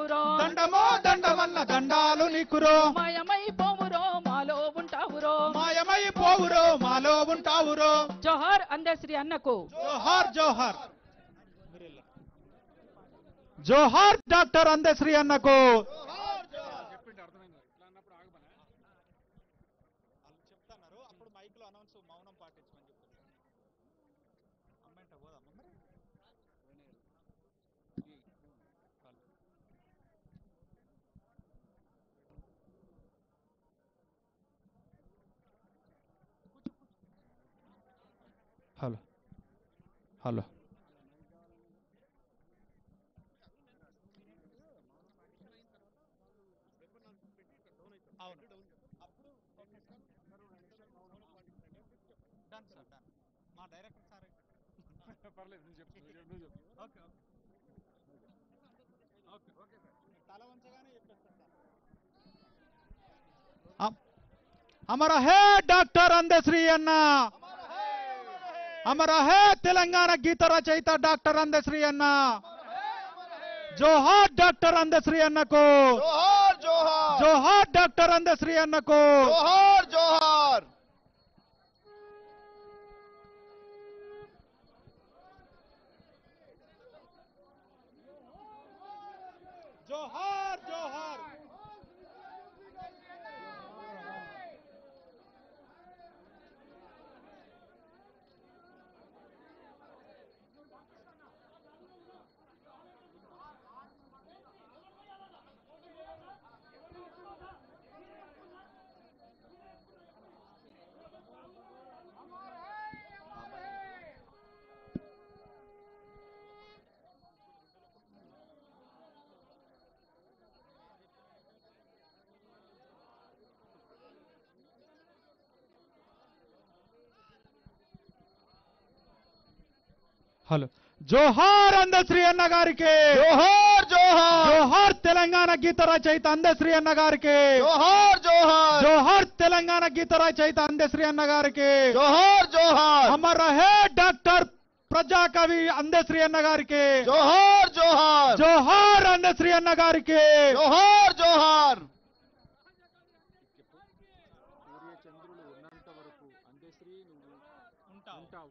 నీకురో దండమో దండమన్న దండాలు నీకురో మాయమై పోవురో మాలో ఉంటావురో మాయమై పోవురో మాలో ఉంటావురో జోహార్ అందశ్రీ అన్నకు జోహార్ జోహార్ జోహార్ డాక్టర్ అందశ్రీ అన్నకు చెప్తున్నారు అప్పుడు మైక్ లో అనౌన్స్ మౌనం పాటించమని చెప్పారు అమ్మంట పోదామా మరి హలో హలో అవును అప్పుడు డన్ సార్ డన్ మా డైరెక్టర్ సార్ పర్లేదు నువ్వు చెప్పు ఓకే ఓకే ఓకే సార్ తల వంచగానే చెప్పేస్తాను సార్ అమర హే డాక్టర్ అందశ్రీ అన్న అమర హే తెలంగాణ గీత రచయిత డాక్టర్ అందశ్రీ అన్న జోహార్ డాక్టర్ అందశ్రీ అన్నకు జోహార్ జోహార్ జోహార్ డాక్టర్ అందశ్రీ అన్నకు జోహార్ జోహార్ జోహార్ జోహార్ హలో జోహార్ అందశ్రీ అన్న గారికి జోహార్ జోహార్ జోహార్ తెలంగాణ గీత రచయిత అందశ్రీ అన్న గారికి జోహార్ జోహార్ జోహార్ తెలంగాణ గీత రచయిత అందశ్రీ అన్న గారికి జోహార్ జోహార్ అమర హే డాక్టర్ ప్రజాకవి అందశ్రీ అన్న గారికి జోహార్ జోహార్ జోహార్ అందశ్రీ అన్న గారికి జోహార్ జోహార్ సూర్యచంద్రులు ఉన్నంత వరకు అందశ్రీ నువ్వు ఉంటావు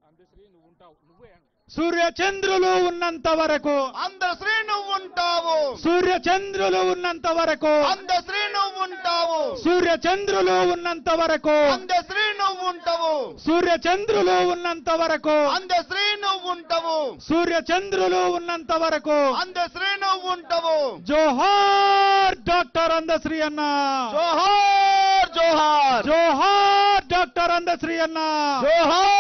అందశ్రీ నువ్వు ఉంటావు నువ్వే సూర్యచంద్రులు ఉన్నంత వరకు అందశ్రీ నువ్వు ఉంటావు సూర్యచంద్రులు ఉన్నంత వరకు అందశ్రీ నువ్వు ఉంటావు సూర్యచంద్రులు ఉన్నంత వరకు అందశ్రీ నువ్వు ఉంటావు సూర్యచంద్రులు ఉన్నంత వరకు అందశ్రీ నువ్వు ఉంటావు సూర్యచంద్రులు ఉన్నంత వరకు అందశ్రీ నువ్వు ఉంటావు జోహార్ డాక్టర్ అందశ్రీ అన్న జోహార్ జోహార్ జోహార్ డాక్టర్ అందశ్రీ అన్న జోహార్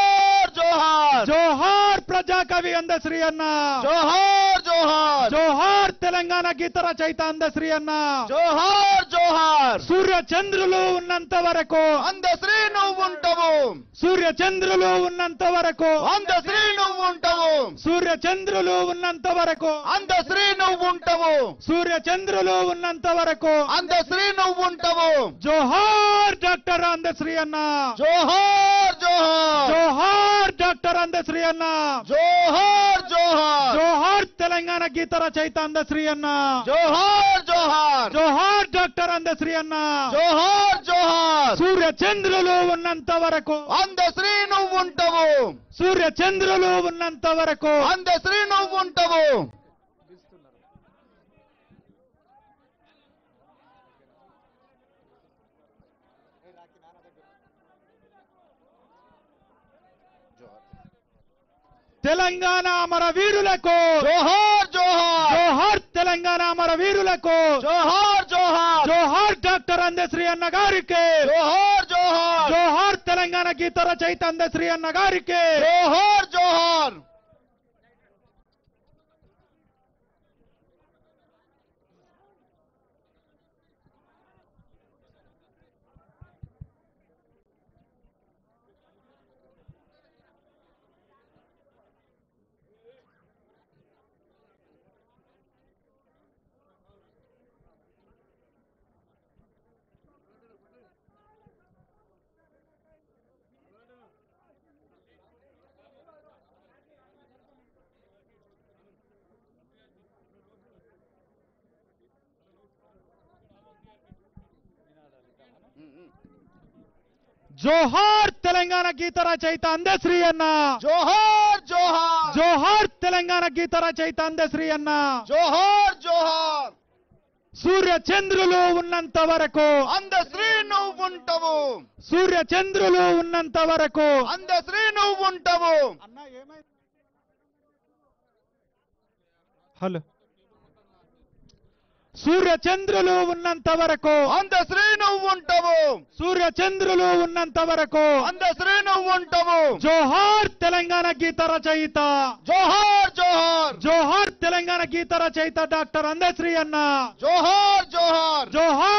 జోహార్ జోహార్ ప్రజాకవి అందశ్రీ అన్న జోహార్ జోహార్ జోహార్ తెలంగాణ గీత రచయిత అందశ్రీ అన్న జోహార్ జోహార్ సూర్యచంద్రులు ఉన్నంత వరకు అందశ్రీ నువ్వు ఉంటావు సూర్యచంద్రులు ఉన్నంత వరకు అందశ్రీ నువ్వు ఉంటావు సూర్యచంద్రులు ఉన్నంత వరకు అందశ్రీ నువ్వు ఉంటావు సూర్యచంద్రులు ఉన్నంత వరకు అందశ్రీ నువ్వు ఉంటావు జోహార్ డాక్టర్ అందశ్రీ అన్న జోహార్ జోహార్ జోహార్ డాక్టర్ అందశ్రీ అన్న జోహార్ జోహార్ జోహార్ తెలంగాణ గీత రచయిత అందశ్రీ అన్న జోహార్ జోహార్ జోహార్ డాక్టర్ అందశ్రీ అన్న జోహార్ జోహార్ సూర్యచంద్రులు ఉన్నంత వరకు అందశ్రీ నువ్వు ఉంటావు సూర్యచంద్రులు ఉన్నంత వరకు అందశ్రీ నువ్వు ఉంటావు తెలంగాణ అమర వీరులకు జోహార్ జోహార్ జోహార్ తెలంగాణ అమర వీరులకు జోహార్ జోహార్ జోహార్ డాక్టర్ అందశ్రీ అన్న గారికి జోహార్ జోహార్ జోహార్ తెలంగాణ గీత రచయిత అందశ్రీ అన్న గారికి జోహార్ జోహార్ జోహార్ తెలంగాణ గీత రచయిత అందశ్రీ అన్న. జోహార్ జోహార్ జోహార్ తెలంగాణ గీత రచయిత అందశ్రీ అన్న. జోహార్ జోహార్ సూర్య చంద్రులు ఉన్నంత వరకు అందశ్రీ నువ్వు ఉంటావు. సూర్య చంద్రులు ఉన్నంత వరకు అందశ్రీ నువ్వు ఉంటావు. అన్న ఏమైంది? హలో. సూర్య చంద్రులు ఉన్నంత వరకు అందశ్రీ నువ్వు ఉంటావు. సూర్య చంద్రులు ఉన్నంత వరకు అందశ్రీ నువ్వు ఉంటావు. జోహార్ తెలంగాణ గీత రచయిత. జోహార్ జోహార్ జోహార్ తెలంగాణ గీత రచయిత డాక్టర్ అందశ్రీ అన్న. జోహార్ జోహార్ జోహార్